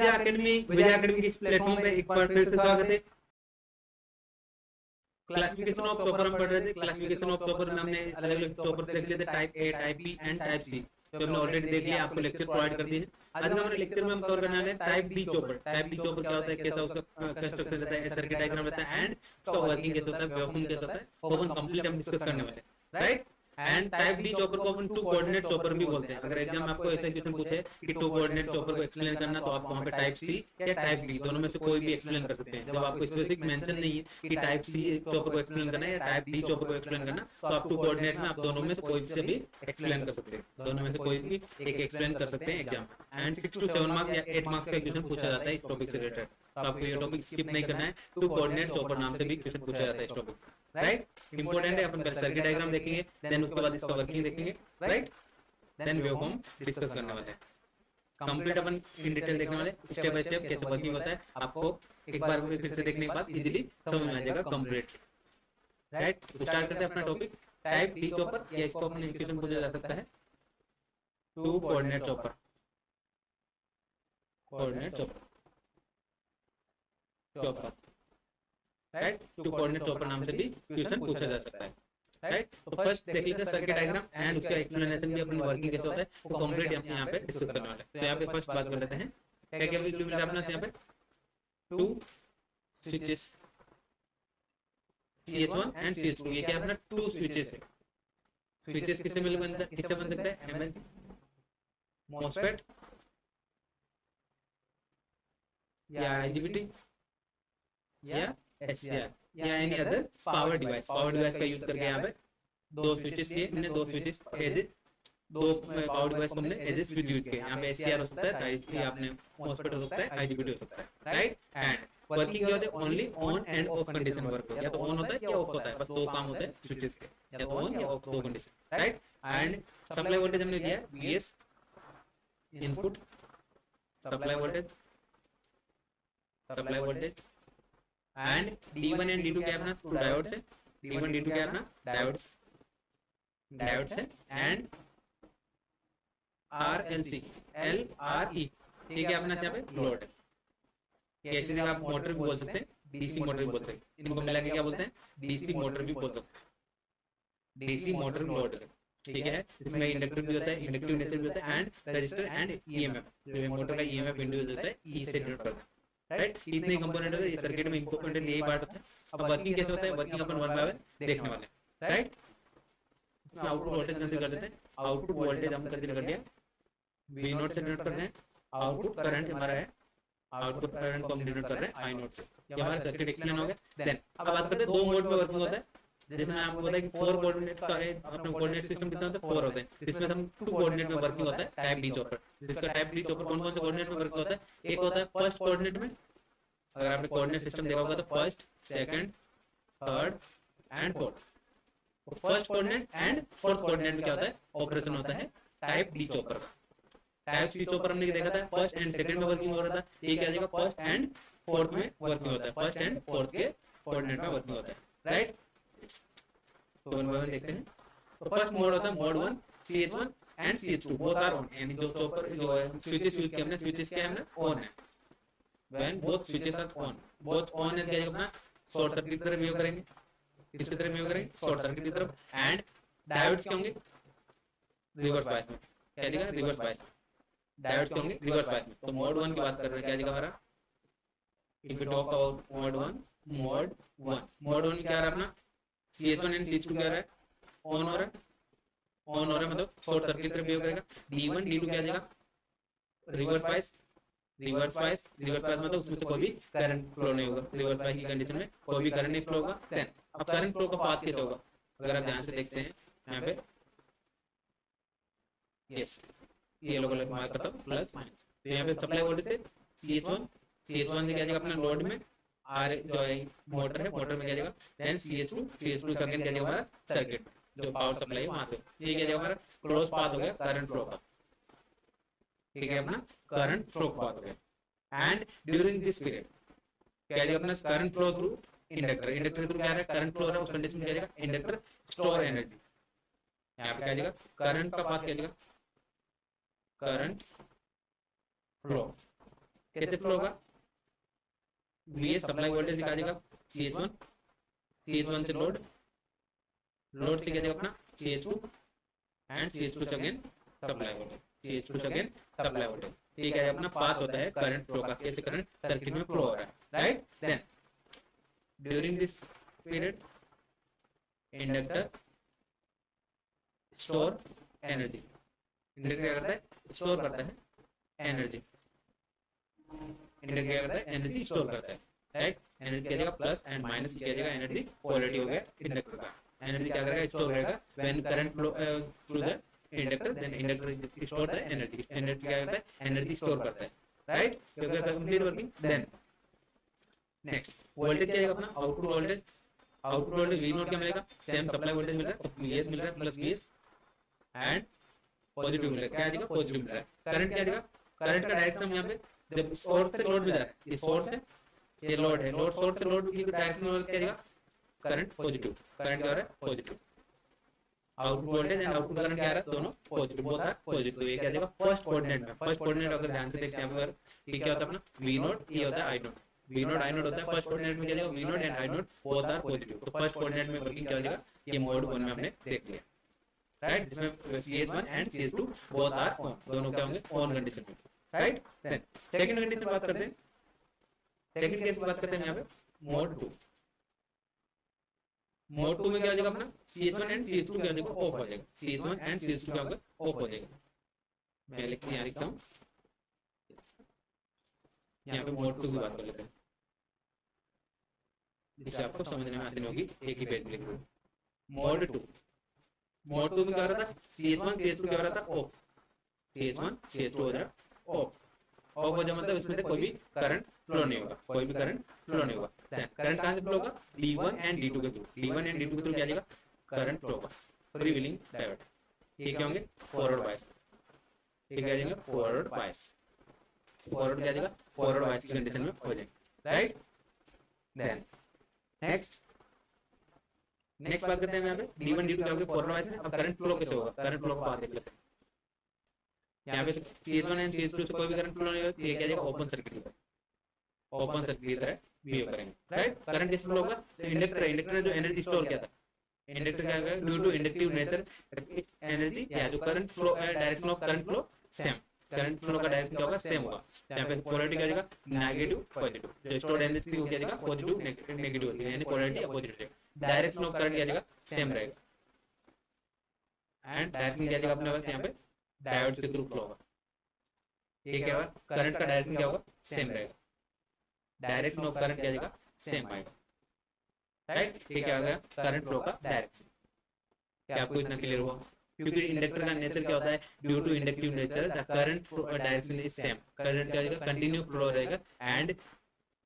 विजय academy के इस platform पे एक बार फिर से स्वागत है। क्लासिफिकेशन ऑफ चॉपर हम पढ़ रहे थे। क्लासिफिकेशन ऑफ चॉपर में हमने अलग अलग चॉपर देख लिए थे, type A, type B and type C, जो हमने ऑलरेडी देख लिया, आपको लेक्चर प्रोवाइड कर दिए हैं। आज हमारे लेक्चर में हम कवर करने वाले हैं type D chopper. Type D chopper क्या होता है, कैसा उसका कंस्ट्रक्शन रहता है, सर्किट डायग्राम रहता है एंड उसका वर्किंग कैसे होता है, वेवफॉर्म कैसे होता है, ओपन कंप्लीट हम डिस्कस करने वाले हैं, right. And type D chopper को अपन टू कोऑर्डिनेट चॉपर भी बोलते हैं। अगर एग्जाम में आपको ऐसा क्वेश्चन पूछे कि टू कोऑर्डिनेट चॉपर को एक्सप्लेन करना, तो आप वहां पे टाइप सी या टाइप बी दोनों में से कोई भी एक्सप्लेन कर सकते हैं। जब आपको स्पेसिफिक मेंशन नहीं है कि टाइप सी चॉपर को एक्सप्लेन करना है या टाइप डी चॉपर को एक्सप्लेन करना, तो आप टू कोऑर्डिनेट में आप दोनों में से कोई से भी एक्सप्लेन कर सकते हैं। दोनों में से कोई भी एक एक्सप्लेन कर सकते हैं एग्जाम में। एंड 6 to 7 मार्क्स या 8 मार्क्स का क्वेश्चन पूछा जाता है इस टॉपिक से रिलेटेड, तो आपको ये टॉपिक स्किप नहीं करना है। टू कोऑर्डिनेट चॉपर नाम से भी क्वेश्चन पूछा जाता है इस टॉपिक, राइट। इंपॉर्टेंट है। अपन पहले सर्किट डायग्राम देखेंगे, देन उसके बाद इसका वर्किंग देखेंगे, राइट, देन वेवफॉर्म डिस्कस करने वाले हैं। कंप्लीट अपन इन डिटेल देखने वाले, स्टेप बाय स्टेप कैसे वर्किंग होता है आपको एक बार फिर से देखने के बाद इजीली समझ में आ जाएगा कंप्लीट, राइट। तो स्टार्ट करते हैं अपना टॉपिक टाइप डी चॉपर, या इसको अपने क्वेश्चन पूछा जा सकता है to coordinate chopper. Coordinate chopper, chopper, right, to coordinate chopper नाम से भी क्वेश्चन पूछा जा सकता है, राइट। तो फर्स्ट देख लीजिए सर्किट डायग्राम एंड उसका एक्सप्लेनेशन भी, अपनी वर्किंग कैसे होता है वो कंप्लीट हम यहाँ पे डिस्कस करने वाले हैं। तो यहाँ पे फर्स्ट बात कर लेते हैं, क्या क्या मिल रहा है अपना यहाँ पे, two switches CH1 and CH2, ये क्या अपना टू स्विचेस है। स्विचेस किससे मिल बनता है, किससे बन सकता है, MN MOSFET या IGBT या SCR या any other power device. Power device का यूज करके यहाँ पे दो स्विचेस किए हमने, दो स्विचेस एज दो पावर डिवाइस को हमने एज ए स्विच यूज किया। यहाँ पे SCR हो सकता है, ये आपने MOSFET हो सकता है, IGBT हो सकता है, राइट। एंड वर्किंग क्या होता है, only on end of condition work, या तो ऑन होता है या ऑफ होता है, बस दो काम होते हैं स्विचेस के, या तो ऑन या ऑफ, दो condition, right. And supply voltage हमने लिया VS input, supply voltage, supply voltage and D1 and D2 क्या अपना टू डायोड्स है, D1 D2 क्या अपना डायोड्स, डायोड्स है। एंड RLC LRE ठीक है अपना यहाँ पे लोड है, कैसे जगह आप मोटर भी बोल सकते हैं, DC मोटर भी बोलते हैं, इनको मिला के क्या बोलते हैं, DC मोटर भी बोल सकते हैं, DC मोटर लोड है, ठीक है। इसमें इंडक्टिव भी होता है, इंडक्टिव नेचर भी होता है, एंड रजिस्टर एंड EMF, जो मोटर का EMF इंड्यूस होता है E से डिनोट करता है, राइट। इतने कंपोनेंट होते हैं ये सर्किट में, इंपॉर्टेंट यही पार्ट होता है। अब वर्किंग कैसे होता है, working upon one by one देखने वाले हैं, राइट। इसमें आउटपुट वोल्टेज कंसीडर कर लेते हैं। आउटपुट वोल्टेज हम कंसीडर कर लिया V0 से डिनोट कर रहे हैं, आउटपुट करंट हमारा है, आउटपुट करंट को हम डिनोट कर रहे हैं I0 से। ये हमारा सर्किट एक्सप्लेन हो गया। देन अब बात करते हैं दो मोड में वर्किंग होता है, जैसे मैंने आपको बताया कि 4 कोऑर्डिनेट का है अपना कोऑर्डिनेट सिस्टम कितना होता है, 4 होते हैं। इसमें हम 2 कोऑर्डिनेट में वर्किंग होता है टाइप डी चॉपर। जिसका टाइप डी चॉपर कौन कौन से कोऑर्डिनेट में वर्किंग होता है, एक होता है फर्स्ट कोऑर्डिनेट में, अगर आपने कोऑर्डिनेट सिस्टम देखा होगा तो first, second, third and fourth. First coordinate and fourth coordinate में क्या होता है, ऑपरेशन होता है टाइप डी चॉपर का। टाइप सी चॉपर हमने देखा था फर्स्ट एंड सेकंड में वर्किंग हो रहा था, ये क्या जाएगा फर्स्ट एंड फोर्थ में वर्किंग होता है, फर्स्ट एंड फोर्थ के कोऑर्डिनेट में वर्किंग होता है, राइट। तो वन बाय वन देखते हैं। तो फर्स्ट मोड होता है mode 1 CH1 and CH2 both are on, यानी जो चॉपर जो स्विचेस यूज किए हमने, स्विचेस क्या है हमने ऑन है, when both switches are on, both on है क्या अपना शॉर्ट सर्किट की तरफ व्यू करेंगे, किसकी तरफ व्यू करेंगे, शॉर्ट सर्किट की तरफ। एंड डायोड्स क्या होंगे, रिवर्स बायस में, क्या दिखा रिवर्स बायस, डायोड्स क्या होंगे रिवर्स बायस में। तो मोड 1 की बात कर रहे हैं, क्या दिखा हमारा, if you talk about mode 1, mode 1 क्या रहा अपना CH1 एंड CH2 क्या रहा है, ऑन हो रहा है, ऑन हो रहा है मतलब शॉर्ट सर्किट की तरफ व्यू करेगा। D1 D2 क्या जाएगा reverse bias, reverse bias, reverse bias मतलब उसमें से कोई भी करंट फ्लो नहीं होगा, रिवर्स बायस की कंडीशन में कोई भी करंट नहीं फ्लो होगा। देन अब करंट फ्लो का पाथ कैसे होगा, अगर आप ध्यान से देखते हैं यहाँ पे, यस ये लोग कलर मार्क करता हूं प्लस माइनस। तो यहाँ पे सप्लाई वोल्टेज है CH1 से क्या जाएगा अपना लोड में, आर जो है मोटर है, मोटर में क्या जाएगा, देन CH2 से अगेन क्या जाएगा हमारा सर्किट जो पावर सप्लाई है वहां पे, ये क्या जाएगा हमारा क्लोज पाथ हो गया करंट फ्लो का, ठीक है अपना करंट फ्लो का पाथ हो गया। एंड ड्यूरिंग दिस पीरियड क्या जाएगा अपना current flow through inductor, inductor through क्या है करंट फ्लो हो रहा है, उस कंडीशन में क्या जाएगा इंडक्टर स्टोर एनर्जी, यहाँ पे क्या जाएगा करंट का पाथ क्या जाएगा करंट फ्लो, कैसे फ्लो होगा, वीएस सप्लाई वोल्टेज दिखा देगा CH1, CH1 से लोड, लोड से क्या देगा अपना CH2 एंड CH2 से अगेन सप्लाई वोल्टेज, CH2 से अगेन सप्लाई वोल्टेज। ठीक है, अपना पाथ होता है करंट फ्लो का, कैसे करंट सर्किट में फ्लो हो रहा है, right. Then during this period inductor store energy, inductor क्या करता है, स्टोर करता है एनर्जी, इंडक्टर क्या करता है, एनर्जी स्टोर करता है, राइट। एनर्जी क्या देगा, प्लस एंड माइनस क्या देगा, एनर्जी पोलैरिटी हो गया इंडक्टर का। एनर्जी क्या करेगा, स्टोर करेगा when current flow through the inductor, then inductor store the energy, energy क्या करता है, एनर्जी स्टोर करता है, राइट। क्योंकि complete working. Then next voltage क्या है अपना, output voltage, output voltage V naught क्या मिलेगा, सेम सप्लाई वोल्टेज मिल रहा है, तो वीएस मिल रहा है प्लस वीएस एंड पॉजिटिव मिल रहा है, क्या देगा, पॉजिटिव मिल रहा है। करंट क्या देगा, करंट का डायरेक्शन यहाँ पे जब सोर्स से लोड में जा रहा है, ये सोर्स है, ये लोड है, लोड सोर्स से लोड की डायरेक्शन क्या देगा, करंट पॉजिटिव, करंट क्या हो रहा है, positive. Output voltage and output current क्या आ रहा है, दोनों पॉजिटिव, बोथ आर पॉजिटिव। ये क्या देगा, फर्स्ट कोऑर्डिनेट में, फर्स्ट कोऑर्डिनेट अगर ध्यान से देखते हैं अगर, ये क्या होता है अपना वी नोट, ये होता है I naught, V naught I naught होता है। फर्स्ट कोऑर्डिनेट में क्या देगा, V naught and I naught both are positive, तो फर्स्ट कोऑर्डिनेट में वर्किंग क्या हो जाएगा, ये मोड 1 में हमने देख लिया, राइट, जिसमें CH1 and CH2 both are on, दोनों क्या होंगे, ऑन कंडीशन में, राइट। देन सेकंड कंडीशन बात करते हैं, सेकंड केस की बात करते हैं यहाँ पे मोड 2। मोड 2 में क्या हो जाएगा अपना, CH1 एंड CH2 क्या हो जाएगा, ऑफ हो जाएगा, CH1 एंड CH2 क्या होगा, ऑफ हो जाएगा। मैं लिखते यहाँ लिखता हूँ, यहाँ पे मोड 2 की बात कर लेते हैं, जिससे आपको समझने में आसानी होगी, एक ही पेज में लिख रहा हूँ। मोड 2, मोड 2 में क्या हो रहा था, CH1 CH2 क्या हो रहा था, ऑफ, CH1 CH2 हो रहा ऑफ, ऑफ हो जाए मतलब इसमें से कोई भी करंट फ्लो नहीं होगा, कोई भी करंट फ्लो नहीं होगा। करंट कहां से फ्लो होगा, D1 एंड D2 के थ्रू, D1 एंड D2 के थ्रू क्या जाएगा, करंट फ्लो होगा, फ्री व्हीलिंग डायोड, ये क्या होंगे, फॉरवर्ड बायस, ये क्या जाएंगे, फॉरवर्ड बायस, फॉरवर्ड क्या जाएगा, फॉरवर्ड बायस की कंडीशन में हो जाएंगे, राइट। देन नेक्स्ट बात करते हैं यहाँ पे D1 D2 क्या होगा, फॉरवर्ड बायस में। अब करंट फ्लो कैसे होगा, करंट फ्लो को बात देख लेते हैं। यहाँ पे CH1 एंड CH2 से कोई भी करंट फ्लो नहीं होगा, ये क्या जाएगा, ओपन सर्किट की तरह, ओपन सर्किट की तरह बिहेव करेंगे, राइट। करंट किस फ्लो होगा, तो इंडक्टर, इंडक्टर ने जो एनर्जी स्टोर किया था, इंडक्टर क्या करेगा, due to inductive nature energy या जो current flow direction of current flow same, current flow का डायरेक्शन क्या होगा, सेम होगा। यहाँ पे पोलैरिटी क्या जाएगा, नेगेटिव पॉजिटिव, जो स्टोर्ड एनर्जी थी वो क्या जाएगा, पॉजिटिव नेगेटिव होगी, यानी polarity opposite, direction of current क्या जाएगा, सेम रहेगा। एंड डायरेक्शन क्या जाएगा अपने पास यहाँ पे, डायोड के थ्रू फ्लो होगा, ये क्या होगा, करंट का डायरेक्शन क्या होगा, सेम रहेगा, डायरेक्शन ऑफ करंट क्या जाएगा, सेम आएगा, राइट। ये क्या होगा, करंट फ्लो का डायरेक्शन। क्या आपको इतना क्लियर हुआ, क्योंकि इंडक्टर का नेचर क्या होता है, due to inductive nature the current direction is same, current क्या जाएगा, कंटिन्यू फ्लो रहेगा एंड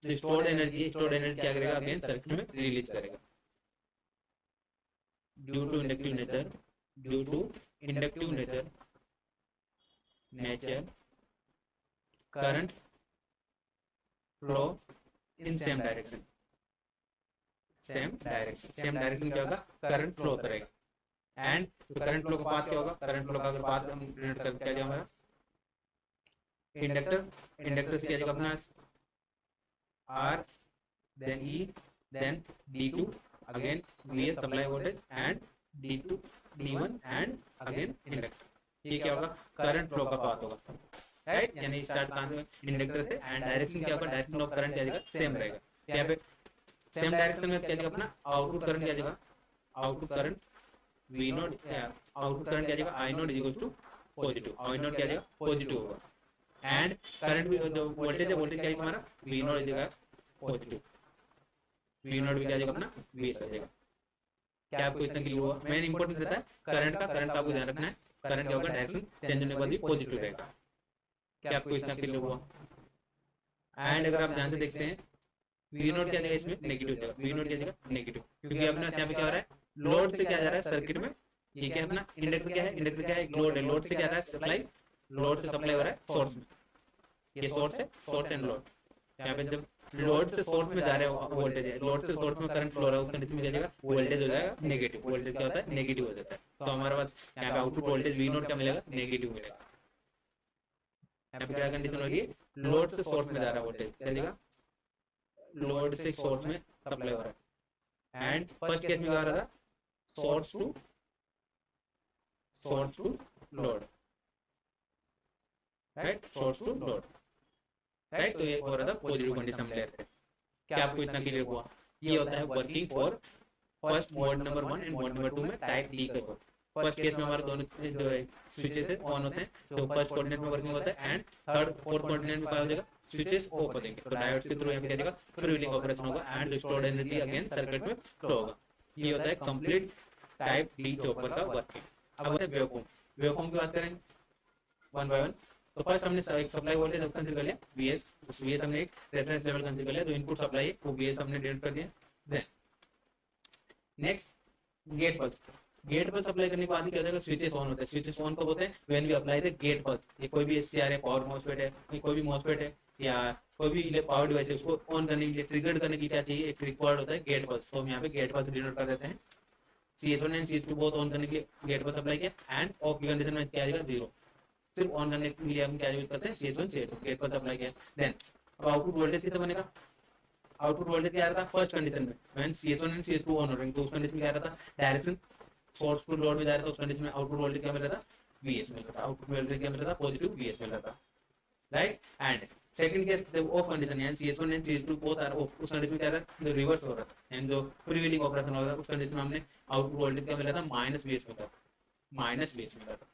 जो स्टोर्ड एनर्जी क्या करेगा, अगेन सर्किट में रिलीज करेगा। Due to inductive nature, due to inductive nature current flow in same direction, same direction क्या होगा, करंट फ्लो होता रहेगा। एंड तो करंट फ्लो का पाथ क्या होगा, करंट फ्लो का अगर पाथ हम डिनोट कर क्या जाएगा हमारा, इंडक्टर से क्या जाएगा अपना R, then E, then D2, again VS supply voltage and D2 D1 and again inductor, ये क्या होगा, करंट फ्लो का पाथ होगा, राइट। यानी स्टार्ट कहां से, इंडक्टर से, एंड डायरेक्शन क्या होगा, डायरेक्शन ऑफ करंट क्या जाएगा, सेम रहेगा। यहाँ पे सेम डायरेक्शन में क्या जाएगा अपना, आउटपुट करंट क्या जाएगा, output current V naught, output current क्या जाएगा, I naught equals to positive, I naught क्या जाएगा, पॉजिटिव होगा। एंड करंट भी जो वोल्टेज है, वोल्टेज क्या है हमारा, V नोट जाएगा पॉजिटिव, V नोट भी क्या जाएगा अपना VS आ जाएगा। क्या आपको इतना क्लियर हुआ, मेन इंपॉर्टेंट रहता है करंट का आपको ध्यान रखना है, करंट क्या होगा, डायरेक्शन चेंज होने के बाद भी पॉजिटिव रहेगा। क्या आपको इतना क्लियर हुआ। एंड अगर आप ध्यान से देखते हैं, वी नोट क्या देगा, इसमें नेगेटिव देगा, वी नोट क्या देगा, नेगेटिव, क्योंकि अपना यहाँ पे क्या हो रहा है, लोड से क्या जा रहा है सर्किट में, ये क्या है अपना इंडक्टर क्या है, इंडक्टर क्या है, एक लोड है, लोड से क्या रहा है सप्लाई, लोड से सप्लाई हो रहा है सोर्स में, ये सोर्स है, सोर्स एंड लोड। यहाँ पे जब लोड से सोर्स में जा रहे हो वोल्टेज है, लोड से सोर्स में करंट फ्लो रहा है, उस कंडीशन में क्या जाएगा, वोल्टेज हो जाएगा नेगेटिव, वोल्टेज क्या होता है, नेगेटिव हो जाता है। तो हमारे पास यहाँ पे आउटपुट वोल्टेज वी नोट क्या मिलेगा, नेगेटिव मिलेगा। यहाँ पे क्या कंडीशन होगी, लोड से सोर्स में जा रहा है वोल्टेज, क्या लिखा, लोड से सोर्स में सप्लाई हो रहा है। एंड फर्स्ट केस में क्या हो रहा था, source to load, right, source to load, right. तो ये हो रहा था पॉजिटिव कंडीशन में ले रहे थे। क्या आपको इतना क्लियर हुआ? ये होता है working for first mode number 1 and mode number 2 में टाइप डी का। फर्स्ट केस में हमारे दोनों जो स्विचेस है ऑन होते हैं, तो फर्स्ट कोऑर्डिनेट में वर्किंग होता है, एंड थर्ड फोर्थ कोऑर्डिनेट में क्या हो जाएगा, स्विचेस ऑफ हो जाएंगे, तो डायोड्स के थ्रू यहाँ पे क्या देगा, फ्रीव्हीलिंग ऑपरेशन होगा and stored energy again circuit में फ्लो होगा। ये होता है कंप्लीट टाइप डी चॉपर का वर्किंग। अब होता है वेवफॉर्म। वेवफॉर्म की बात करें वन बाय वन। तो फर्स्ट हमने एक सप्लाई वोल्टेज कंसीडर कर लिया Vs, उस Vs हमने एक रेफरेंस लेवल कंसीडर कर लिया, जो इनपुट सप्लाई है वो Vs हमने डिनोट कर दिया। Then next gate pulse. Gate pulse apply करने के बाद क्या हो जाएगा, स्विचेस ऑन होते हैं। स्विचेस ऑन कब होते हैं, when we apply the gate pulse. ये कोई भी एचसीआर है, पावर मॉसफेट है, कोई भी मॉसफेट है या कोई भी पावर डिवाइस है, उसको ऑन करने के लिए, ट्रिगर करने के लिए क्या चाहिए, एक रिक्वायर्ड होता है गेट पल्स। तो हम यहाँ पे गेट पल्स डिनोट कर देते हैं। CH1 and CH2 both on करने के लिए गेट पल्स अप्लाई किया, एंड ऑफ की कंडीशन में क्या आएगा, 0। सिर्फ ऑन करने के लिए हम क्या यूज करते हैं, CH1 CH2 gate pulse apply किया। देन अब आउटपुट वोल्टेज कितना बनेगा, आउटपुट वोल्टेज क्या आ रहा था फर्स्ट कंडीशन में, when CH1 and CH2 on हो रहे हैं, तो उस कंडीशन में क्या आ रहा था, डायरेक्शन सोर्स टू लोड में जा रहा था, उस कंडीशन में आउटपुट वोल्टेज क्या मिल रहा था, Vs मिल रहा था। आउटपुट वोल्टेज क्या मिल रहा था, पॉजिटिव Vs मिल रहा था, राइट। एंड सेकंड केस जब ऑफ कंडीशन यानी CH1 and CH2 both are off, उस कंडीशन में क्या रहा है, रिवर्स हो रहा था, एंड जो फ्रीव्हीलिंग ऑपरेशन हो रहा था, उस कंडीशन में हमने आउटपुट वोल्टेज क्या मिल रहा था, माइनस Vs मिल रहा था, माइनस Vs मिल रहा था,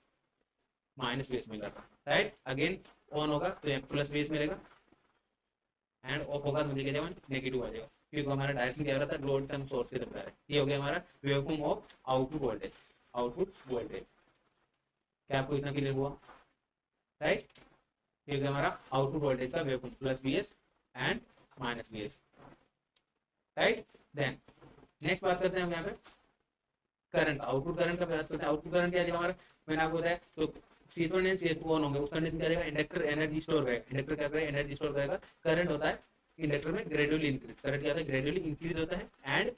माइनस Vs मिल रहा था, राइट। अगेन ऑन होगा तो प्लस Vs मिलेगा, एंड ऑफ होगा तो मुझे क्या जाएगा, नेगेटिव आ जाएगा, क्योंकि हमारा डायरेक्शन क्या हो रहा था, लोड से हम सोर्स की तरफ जा रहे हैं। ये हो गया हमारा waveform of output voltage. Output voltage क्या आपको इतना क्लियर हुआ, राइट। ये हो गया हमारा आउटपुट वोल्टेज का waveform, plus Vs and minus Vs, right. Then next बात करते हैं हम यहाँ पे करंट, आउटपुट करंट का बात करते हैं। आउटपुट करंट क्या है हमारा, मैंने आपको बताया, तो C1 एंड C2 ऑन होंगे, उस कंडीशन क्या जाएगा, इंडक्टर एनर्जी स्टोर करेगा। इंडक्टर क्या करेगा, एनर्जी स्टोर करेगा। करंट होता है इंडक्टर में ग्रेजुअली इंक्रीज, करंट क्या होता है, ग्रेजुअली इंक्रीज होता है। एंड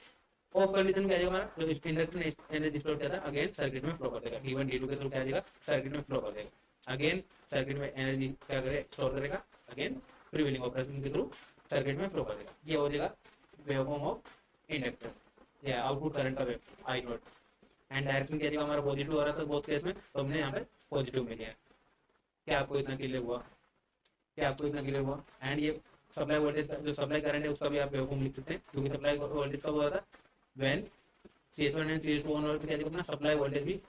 ऑफ कंडीशन में क्या जाएगा हमारा, जो इंडक्टर ने एनर्जी स्टोर किया था, अगेन सर्किट में फ्लो कर देगा, D1 D2 के थ्रू क्या जाएगा, सर्किट में फ्लो कर देगा। अगेन सर्किट में एनर्जी क्या करेगा, स्टोर करेगा, अगेन फ्रीव्हीलिंग ऑपरेशन के थ्रू सर्किट में फ्लो कर देगा। ये हो जाएगा वेवफॉर्म ऑफ इंडक्टर या आउटपुट करंट का wave I note. And direction क्या हमारा पॉजिटिव हो रहा था बोथ केस में, तो हमने यहाँ पे पॉजिटिव में लिया। क्या आपको इतना क्लियर हुआ, क्या आपको इतना क्लियर हुआ। एंड ये सप्लाई वोल्टेज जो सप्लाई करंट है उसका भी आप वेवफॉर्म लिख सकते हैं, क्योंकि सप्लाई वोल्टेज कब हो रहा था, when CH1 and CH2 on हो रहा था, क्या अपना सप्लाई वोल्टेज भी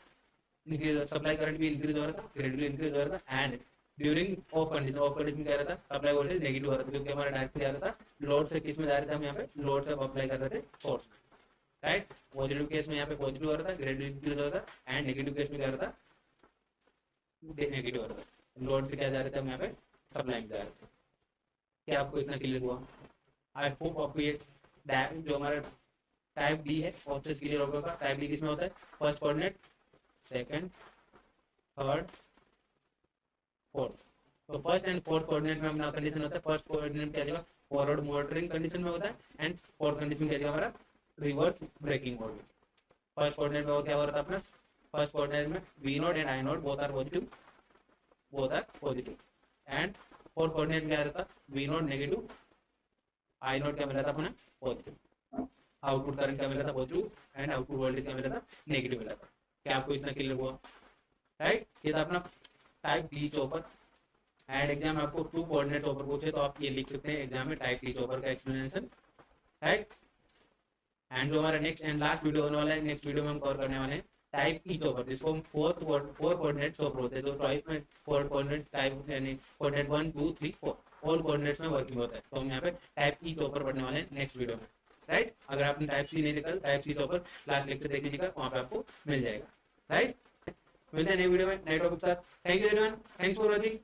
इंक्रीज, सप्लाई करंट भी इंक्रीज हो रहा था, ग्रेजुअली इंक्रीज हो रहा था। एंड ड्यूरिंग ऑफ कंडीशन क्या रहा था, सप्लाई वोल्टेज नेगेटिव हो रहा था, क्योंकि हमारा डायरेक्शन क्या रहा था, लोड से किस में जा रहे थे, हम यहाँ पे लोड से अप्लाई कर रहे थे सोर्स में, राइट। पॉजिटिव केस में यहाँ पे पॉजिटिव हो रहा था, ग्रेजुअली इंक्रीज हो रहा था। एंड नेगेटिव केस में क्या रहा था, नेगेटिव हो रहा था, लोड से क्या जा रहे थे हम यहाँ पे सप्लाई में जा रहे थे। क्या आपको इतना क्लियर हुआ, आई होप आपको ये जो हमारा टाइप डी है ऑप्शन क्लियर होगा। टाइप डी किसमें होता है, first coordinate, second, third, fourth. तो फर्स्ट एंड फोर्थ कोऑर्डिनेट में अपना कंडीशन होता है, फर्स्ट कोऑर्डिनेट क्या जाएगा, फॉरवर्ड मोटरिंग कंडीशन में होता है, एंड फोर्थ कंडीशन क्या जाएगा हमारा, रिवर्स ब्रेकिंग मोड में। फर्स्ट कोऑर्डिनेट में क्या हो रहा था अपना, फर्स्ट कोऑर्डिनेट में V naught and I naught both are positive, both are positive. And fourth coordinate में क्या रहता, V naught negative, I naught क्या मिला था अपना पॉजिटिव। आउटपुट करंट क्या मिला था पॉजिटिव, एंड आउटपुट वोल्टेज क्या मिला था नेगेटिव मिला था। क्या आपको इतना क्लियर हुआ, राइट। ये था अपना type D chopper. And exam में आपको 2 कोऑर्डिनेट चॉपर पूछे तो आप ये लिख सकते हैं एग्जाम में, टाइप डी चॉपर का एक्सप्लेनेशन, राइट। एंड जो हमारा नेक्स्ट एंड लास्ट वीडियो होने वाला है, नेक्स्ट वीडियो में हम कवर करने वाले हैं टाइप ई चॉपर, जिसको हम फोर कोऑर्डिनेट चॉपर होते हैं। जो टाइप में 4 कोऑर्डिनेट टाइप यानी कोऑर्डिनेट 1 2 3 4 ऑल कोऑर्डिनेट्स में वर्किंग होता है। तो हम यहाँ पे टाइप ई चॉपर पढ़ने वाले हैं नेक्स्ट वीडियो में, राइट। अगर आपने टाइप सी नहीं देखा, type C chopper last lecture देख लीजिएगा, वहाँ पे आपको मिल जाएगा, राइट। मिलते हैं नए वीडियो में नए टॉपिक के साथ। Thank you everyone, thanks for watching.